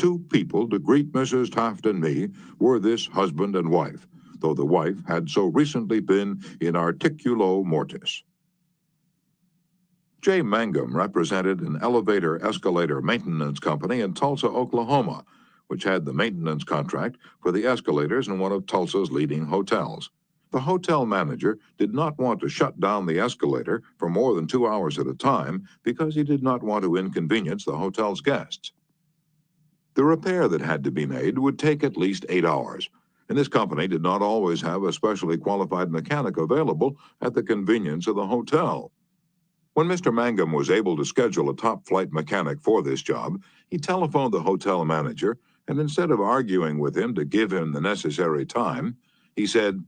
two people to greet Mrs. Taft and me were this husband and wife, though the wife had so recently been in articulo mortis. J. Mangum represented an elevator-escalator maintenance company in Tulsa, Oklahoma, which had the maintenance contract for the escalators in one of Tulsa's leading hotels. The hotel manager did not want to shut down the escalator for more than 2 hours at a time because he did not want to inconvenience the hotel's guests. The repair that had to be made would take at least 8 hours, and this company did not always have a specially qualified mechanic available at the convenience of the hotel. When Mr. Mangum was able to schedule a top-flight mechanic for this job, he telephoned the hotel manager, and instead of arguing with him to give him the necessary time, he said,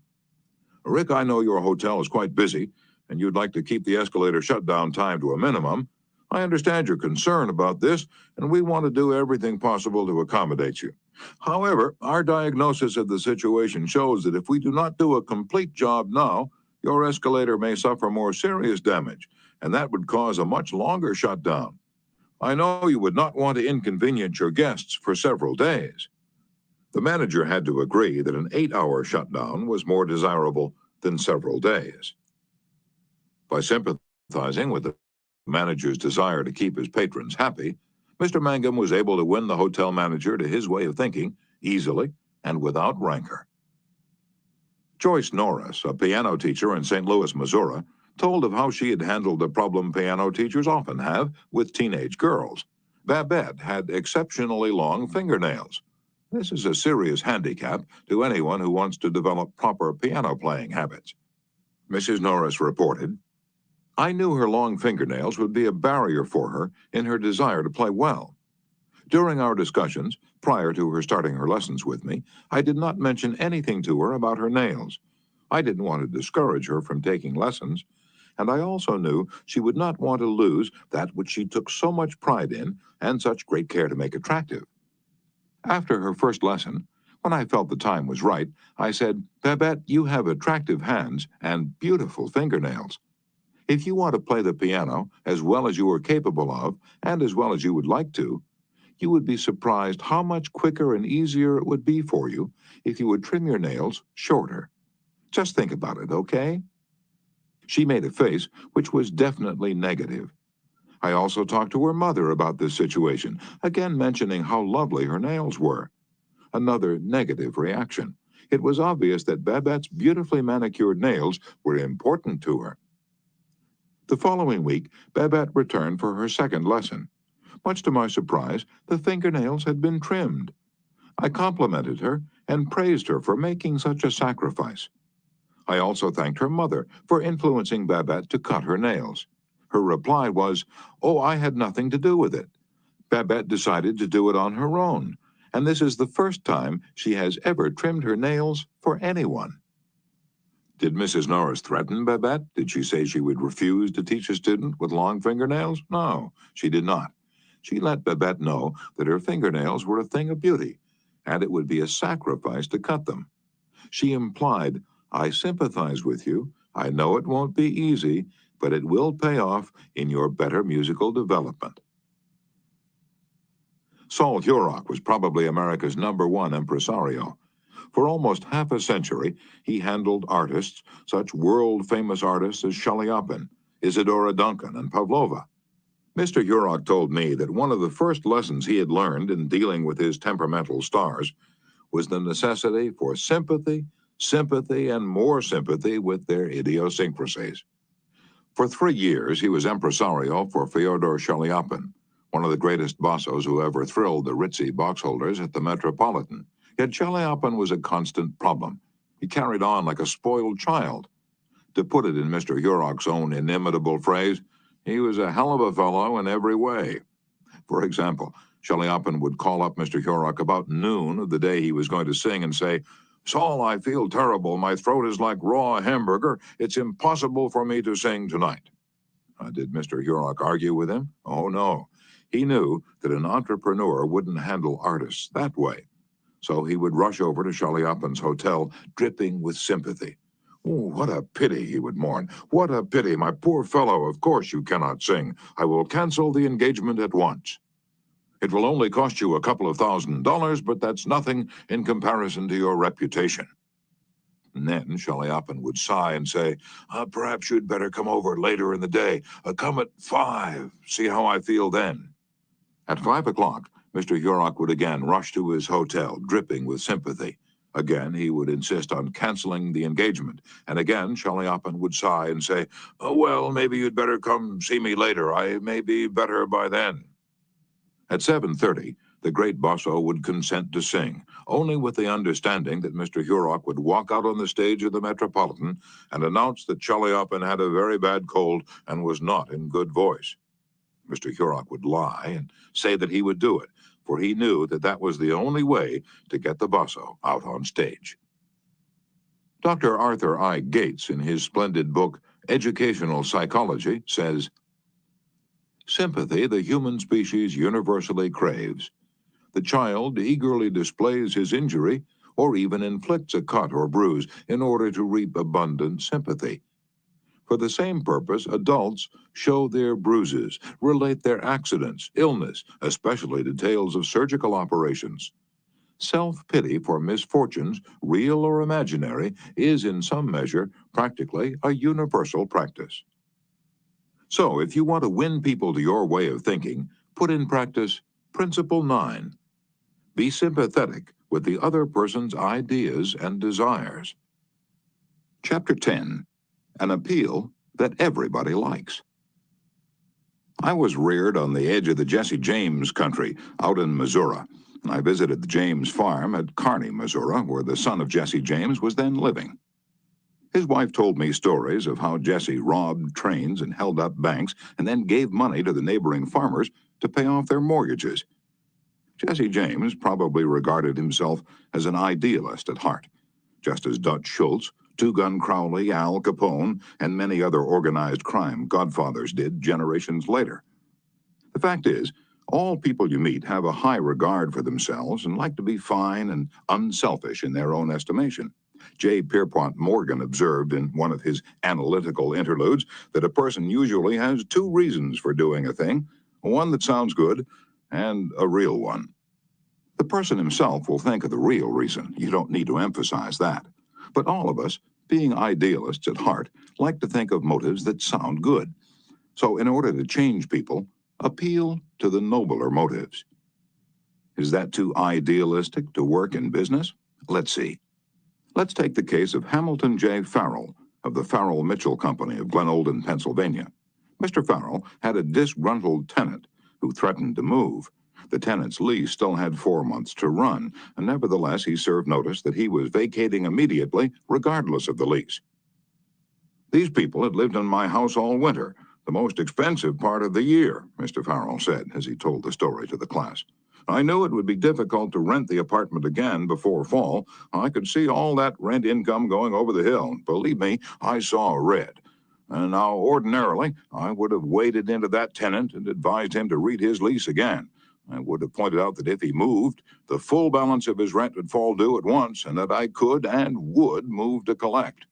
"Rick, I know your hotel is quite busy, and you'd like to keep the escalator shutdown time to a minimum. I understand your concern about this, and we want to do everything possible to accommodate you. However, our diagnosis of the situation shows that if we do not do a complete job now, your escalator may suffer more serious damage, and that would cause a much longer shutdown. I know you would not want to inconvenience your guests for several days." The manager had to agree that an 8-hour shutdown was more desirable than several days. By sympathizing with the manager's desire to keep his patrons happy, Mr. Mangum was able to win the hotel manager to his way of thinking easily and without rancor. Joyce Norris, a piano teacher in St. Louis, Missouri, told of how she had handled the problem piano teachers often have with teenage girls. Babette had exceptionally long fingernails. This is a serious handicap to anyone who wants to develop proper piano playing habits. Mrs. Norris reported, "I knew her long fingernails would be a barrier for her in her desire to play well. During our discussions, prior to her starting her lessons with me, I did not mention anything to her about her nails. I didn't want to discourage her from taking lessons, and I also knew she would not want to lose that which she took so much pride in and such great care to make attractive. After her first lesson, when I felt the time was right, I said, 'Babette, you have attractive hands and beautiful fingernails. If you want to play the piano as well as you are capable of, and as well as you would like to, you would be surprised how much quicker and easier it would be for you if you would trim your nails shorter. Just think about it, okay?' She made a face which was definitely negative. I also talked to her mother about this situation, again mentioning how lovely her nails were. Another negative reaction. It was obvious that Babette's beautifully manicured nails were important to her. The following week, Babette returned for her second lesson. Much to my surprise, the fingernails had been trimmed. I complimented her and praised her for making such a sacrifice. I also thanked her mother for influencing Babette to cut her nails. Her reply was, "Oh, I had nothing to do with it. Babette decided to do it on her own, and this is the first time she has ever trimmed her nails for anyone." Did Mrs. Norris threaten Babette? Did she say she would refuse to teach a student with long fingernails? No, she did not. She let Babette know that her fingernails were a thing of beauty, and it would be a sacrifice to cut them. She implied, "I sympathize with you. I know it won't be easy, but it will pay off in your better musical development." Saul Hurok was probably America's #1 impresario. For almost half a century, he handled artists, such world-famous artists as Shelley Oppen, Isadora Duncan, and Pavlova. Mr. Hurok told me that one of the first lessons he had learned in dealing with his temperamental stars was the necessity for sympathy, and more sympathy with their idiosyncrasies. For 3 years, he was impresario for Fyodor Shaliapin, one of the greatest bossos who ever thrilled the ritzy boxholders at the Metropolitan. Yet Shaliapin was a constant problem. He carried on like a spoiled child. To put it in Mr. Hurok's own inimitable phrase, he was a hell of a fellow in every way. For example, Shaliapin would call up Mr. Hurok about noon of the day he was going to sing and say, "Saul, I feel terrible. My throat is like raw hamburger. It's impossible for me to sing tonight." Did Mr. Hurok argue with him? Oh, no. He knew that an entrepreneur wouldn't handle artists that way. So he would rush over to Shaliapin's hotel, dripping with sympathy. "Oh, what a pity," he would mourn. "What a pity, my poor fellow. Of course you cannot sing. I will cancel the engagement at once." It will only cost you a couple of $1,000, but that's nothing in comparison to your reputation." And then Shelley Uppen would sigh and say, "Perhaps you'd better come over later in the day. Come at 5. See how I feel then." At 5 o'clock, Mr. Hurok would again rush to his hotel, dripping with sympathy. Again, he would insist on canceling the engagement, and again Shelley Uppen would sigh and say, "Well, maybe you'd better come see me later. I may be better by then." At 7:30, the great bosso would consent to sing, only with the understanding that Mr. Hurok would walk out on the stage of the Metropolitan and announce that Shelley Uppen had a very bad cold and was not in good voice. Mr. Hurok would lie and say that he would do it, for he knew that that was the only way to get the bosso out on stage. Dr. Arthur I. Gates, in his splendid book, Educational Psychology, says, "Sympathy the human species universally craves. The child eagerly displays his injury or even inflicts a cut or bruise in order to reap abundant sympathy. For the same purpose, adults show their bruises, relate their accidents, illness, especially details of surgical operations. Self-pity for misfortunes, real or imaginary, is in some measure practically a universal practice." So, if you want to win people to your way of thinking, put in practice Principle 9. Be sympathetic with the other person's ideas and desires. Chapter 10. An appeal that everybody likes. I was reared on the edge of the Jesse James country out in Missouri. I visited the James farm at Kearney, Missouri, where the son of Jesse James was then living. His wife told me stories of how Jesse robbed trains and held up banks and then gave money to the neighboring farmers to pay off their mortgages. Jesse James probably regarded himself as an idealist at heart, just as Dutch Schultz, Two-Gun Crowley, Al Capone, and many other organized crime godfathers did generations later. The fact is, all people you meet have a high regard for themselves and like to be fine and unselfish in their own estimation. J. Pierpont Morgan observed in one of his analytical interludes that a person usually has 2 reasons for doing a thing, one that sounds good and a real one. The person himself will think of the real reason. You don't need to emphasize that. But all of us, being idealists at heart, like to think of motives that sound good. So in order to change people, appeal to the nobler motives. Is that too idealistic to work in business? Let's see. Let's take the case of Hamilton J. Farrell of the Farrell-Mitchell Company of Glenolden, Pennsylvania. Mr. Farrell had a disgruntled tenant who threatened to move. The tenant's lease still had 4 months to run, and nevertheless he served notice that he was vacating immediately, regardless of the lease. "These people had lived in my house all winter, the most expensive part of the year," Mr. Farrell said as he told the story to the class. "I knew it would be difficult to rent the apartment again before fall. I could see all that rent income going over the hill. Believe me, I saw red. And now, ordinarily, I would have waded into that tenant and advised him to read his lease again. I would have pointed out that if he moved, the full balance of his rent would fall due at once, and that I could and would move to collect.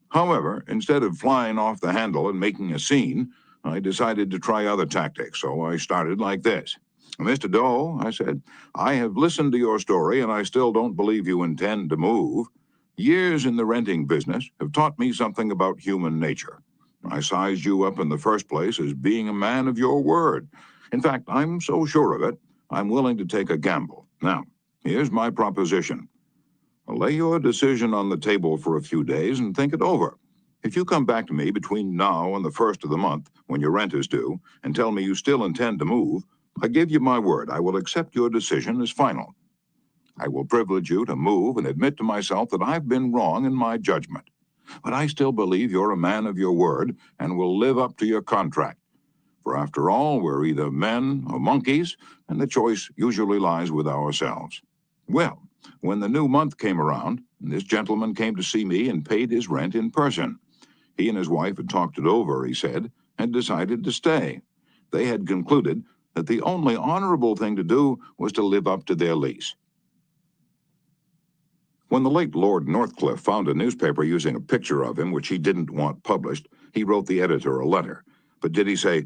However, instead of flying off the handle and making a scene, I decided to try other tactics, so I started like this. 'Mr. Doe,' I said, 'I have listened to your story, and I still don't believe you intend to move. Years in the renting business have taught me something about human nature. I sized you up in the first place as being a man of your word. In fact, I'm so sure of it, I'm willing to take a gamble. Now, here's my proposition. Lay your decision on the table for a few days and think it over. If you come back to me between now and the 1st of the month, when your rent is due, and tell me you still intend to move, I give you my word I will accept your decision as final. I will privilege you to move and admit to myself that I've been wrong in my judgment. But I still believe you're a man of your word and will live up to your contract. For after all, we're either men or monkeys, and the choice usually lies with ourselves.' Well, when the new month came around, this gentleman came to see me and paid his rent in person. He and his wife had talked it over, he said, and decided to stay. They had concluded that the only honorable thing to do was to live up to their lease. When the late Lord Northcliffe found a newspaper using a picture of him which he didn't want published, he wrote the editor a letter. But did he say,